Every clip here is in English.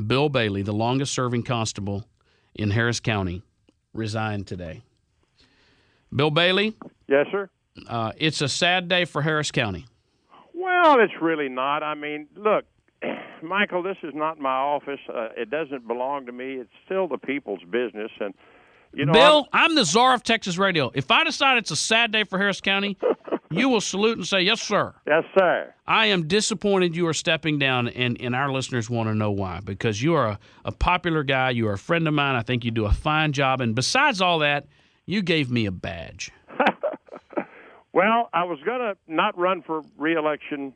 Bill Bailey, the longest-serving constable in Harris County, resigned today. Bill Bailey? Yes, sir? It's a sad day for Harris County. Well, it's really not. I mean, look, Michael, this is not my office. It doesn't belong to me. It's still the people's business. And Bill, I'm the czar of Texas radio. If I decide it's a sad day for Harris County, you will salute and say, yes, sir. Yes, sir. I am disappointed you are stepping down, and our listeners want to know why. Because you are a popular guy. You are a friend of mine. I think you do a fine job. And besides all that, you gave me a badge. Well, I was going to not run for re-election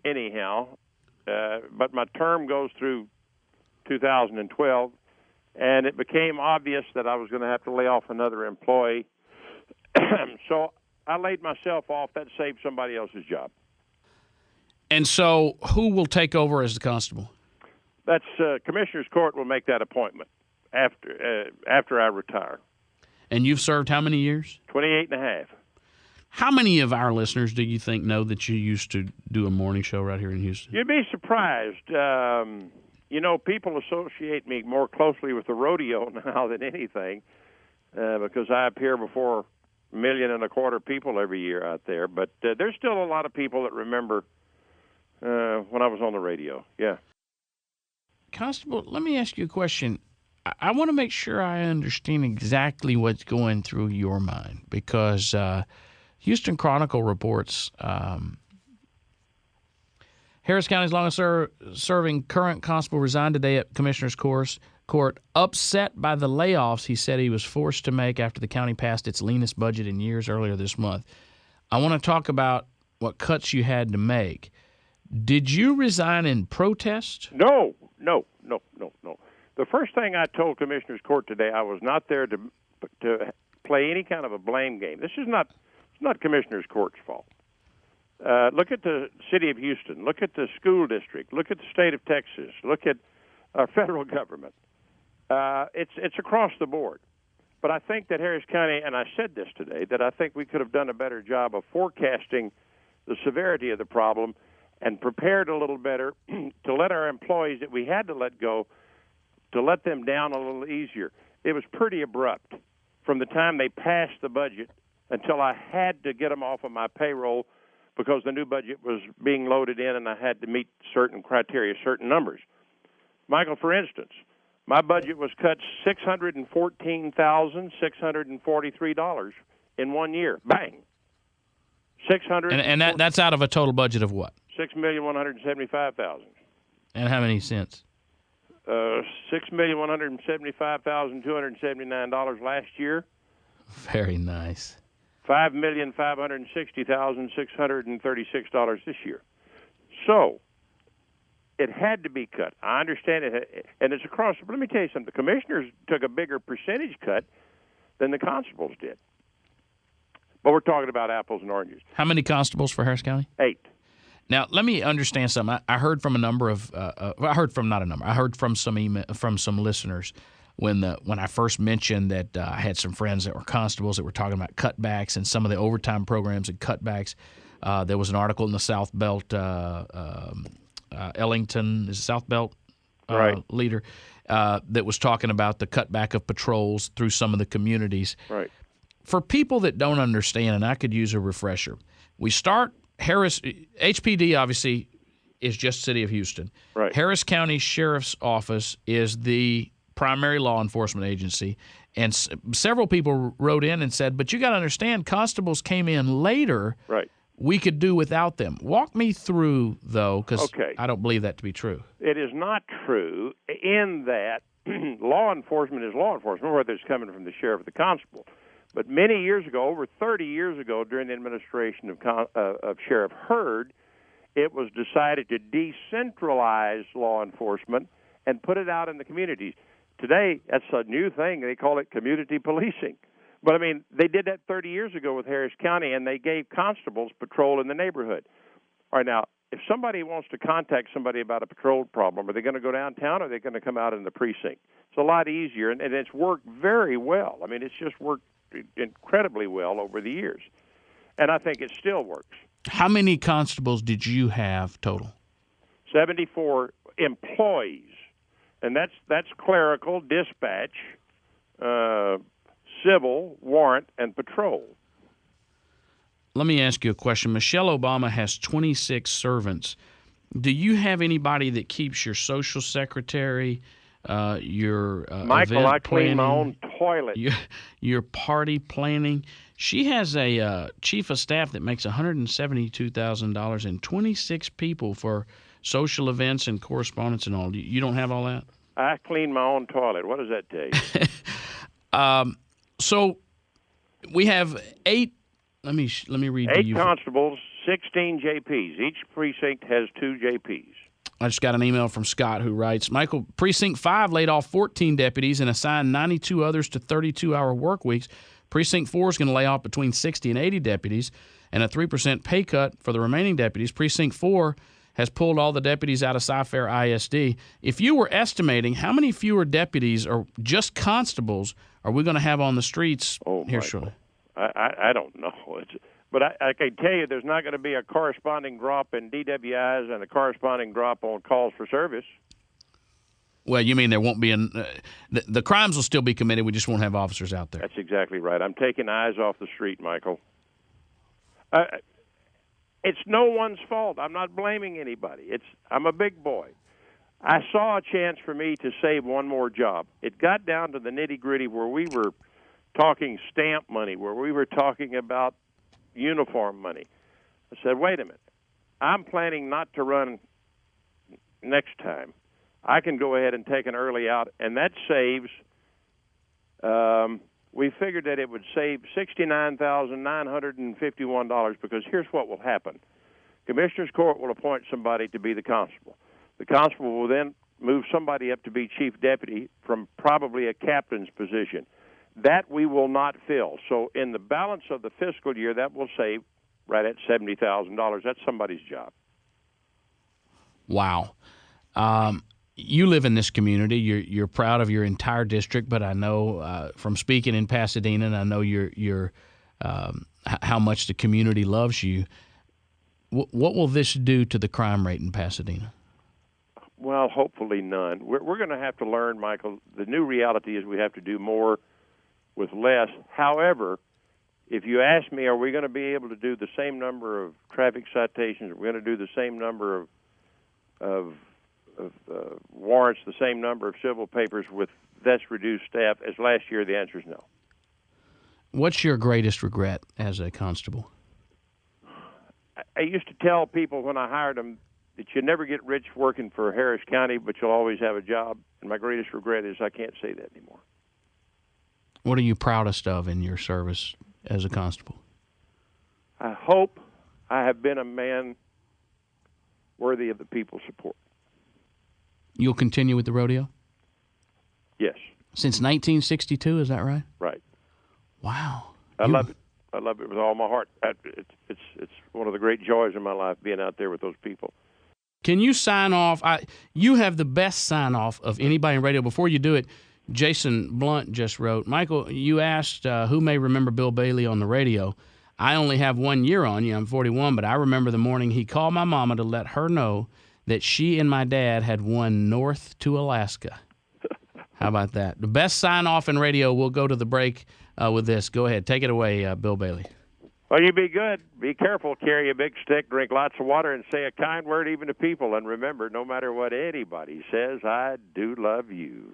anyhow, but my term goes through 2012, and it became obvious that I was going to have to lay off another employee. So I laid myself off. That saved somebody else's job. And so who will take over as the constable? That's Commissioner's Court will make that appointment after I retire. And you've served how many years? 28 and a half. How many of our listeners do you think know that you used to do a morning show right here in Houston? You'd be surprised. People associate me more closely with the rodeo now than anything because I appear before 1.25 million people every year out there. But there's still a lot of people that remember when I was on the radio. Yeah. Constable, let me ask you a question. I want to make sure I understand exactly what's going through your mind because Houston Chronicle reports Harris County's longest-serving current constable resigned today at Commissioner's Court, upset by the layoffs he said he was forced to make after the county passed its leanest budget in years earlier this month. I want to talk about what cuts you had to make. Did you resign in protest? No. The first thing I told Commissioner's Court today, I was not there to play any kind of a blame game. This is not Commissioner's Court's fault. Look at the city of Houston. Look at the school district. Look at the state of Texas. Look at our federal government. It's across the board. But I think that Harris County, and I said this today, that I think we could have done a better job of forecasting the severity of the problem and prepared a little better to let our employees that we had to let go, to let them down a little easier. It was pretty abrupt from the time they passed the budget until I had to get them off of my payroll because the new budget was being loaded in and I had to meet certain criteria, certain numbers. Michael, for instance, my budget was cut $614,643 in 1 year. Bang. And that's out of a total budget of what? $6,175,000. And how many cents? $6,175,279 last year. Very nice. $5,560,636 this year. So it had to be cut. I understand it, and it's across. But let me tell you something. The commissioners took a bigger percentage cut than the constables did. But we're talking about apples and oranges. How many constables for Harris County? 8. Now, let me understand something. I heard from a number of I heard from some listeners when I first mentioned that I had some friends that were constables that were talking about cutbacks and some of the overtime programs and cutbacks. There was an article in the South Belt, Ellington is the South Belt right. leader, that was talking about the cutback of patrols through some of the communities. Right. For people that don't understand, and I could use a refresher, we start HPD obviously is just City of Houston. Right. Harris County Sheriff's Office is the primary law enforcement agency, and several people wrote in and said, but you got to understand, constables came in later. Right. We could do without them. Walk me through, though, because okay. I don't believe that to be true. It is not true in that law enforcement is law enforcement, whether it's coming from the sheriff or the constable. But many years ago, over 30 years ago, during the administration of Sheriff Hurd, it was decided to decentralize law enforcement and put it out in the communities. Today, that's a new thing. They call it community policing. But, I mean, they did that 30 years ago with Harris County, and they gave constables patrol in the neighborhood. All right, now, if somebody wants to contact somebody about a patrol problem, are they going to go downtown or are they going to come out in the precinct? It's a lot easier, and it's worked very well. I mean, it's just worked incredibly well over the years, and I think it still works. How many constables did you have total? 74 employees, and that's clerical, dispatch, civil, warrant, and patrol. Let me ask you a question. Michelle Obama has 26 servants. Do you have anybody that keeps your social secretary, your Michael, event I clean my planning, own toilet. your party planning? She has a chief of staff that makes $172,000 and 26 people for social events and correspondence and all. You don't have all that? I clean my own toilet. What does that tell you? So we have 8. Let me read to 8 you. constables, 16 JPs. Each precinct has 2 JPs. I just got an email from Scott who writes, Michael, Precinct 5 laid off 14 deputies and assigned 92 others to 32-hour work weeks. Precinct 4 is going to lay off between 60 and 80 deputies and a 3% pay cut for the remaining deputies. Precinct 4 has pulled all the deputies out of Cy-Fair ISD. If you were estimating how many fewer deputies or just constables are we going to have on the streets here shortly? I don't know. But I can tell you there's not going to be a corresponding drop in DWIs and a corresponding drop on calls for service. Well, you mean there won't be the crimes will still be committed. We just won't have officers out there. That's exactly right. I'm taking eyes off the street, Michael. It's no one's fault. I'm not blaming anybody. I'm a big boy. I saw a chance for me to save one more job. It got down to the nitty-gritty where we were talking stamp money, where we were talking about uniform money. I said, wait a minute. I'm planning not to run next time. I can go ahead and take an early out, and that saves, we figured that it would save $69,951 because here's what will happen. Commissioner's Court will appoint somebody to be the constable. The constable will then move somebody up to be chief deputy from probably a captain's position. That we will not fill. So in the balance of the fiscal year, that will save right at $70,000. That's somebody's job. Wow. You live in this community. You're proud of your entire district, but I know from speaking in Pasadena, and I know how much the community loves you. What will this do to the crime rate in Pasadena? Well, hopefully none. We're going to have to learn, Michael. The new reality is we have to do more with less. However, if you ask me, are we going to be able to do the same number of traffic citations? Are we going to do the same number of warrants, the same number of civil papers with less reduced staff as last year? The answer is no. What's your greatest regret as a constable? I used to tell people when I hired them that you never get rich working for Harris County, but you'll always have a job. And my greatest regret is I can't say that anymore. What are you proudest of in your service as a constable? I hope I have been a man worthy of the people's support. You'll continue with the rodeo? Yes. Since 1962, is that right? Right. Wow. I love it. I love it with all my heart. It's one of the great joys in my life, being out there with those people. Can you sign off? You have the best sign-off of anybody in radio. Before you do it, Jason Blunt just wrote, Michael, you asked who may remember Bill Bailey on the radio. I only have 1 year on you. I'm 41, but I remember the morning he called my mama to let her know that she and my dad had won north to Alaska. How about that? The best sign-off in radio. We'll go to the break with this. Go ahead. Take it away, Bill Bailey. Well, you be good. Be careful. Carry a big stick. Drink lots of water. And say a kind word even to people. And remember, no matter what anybody says, I do love you.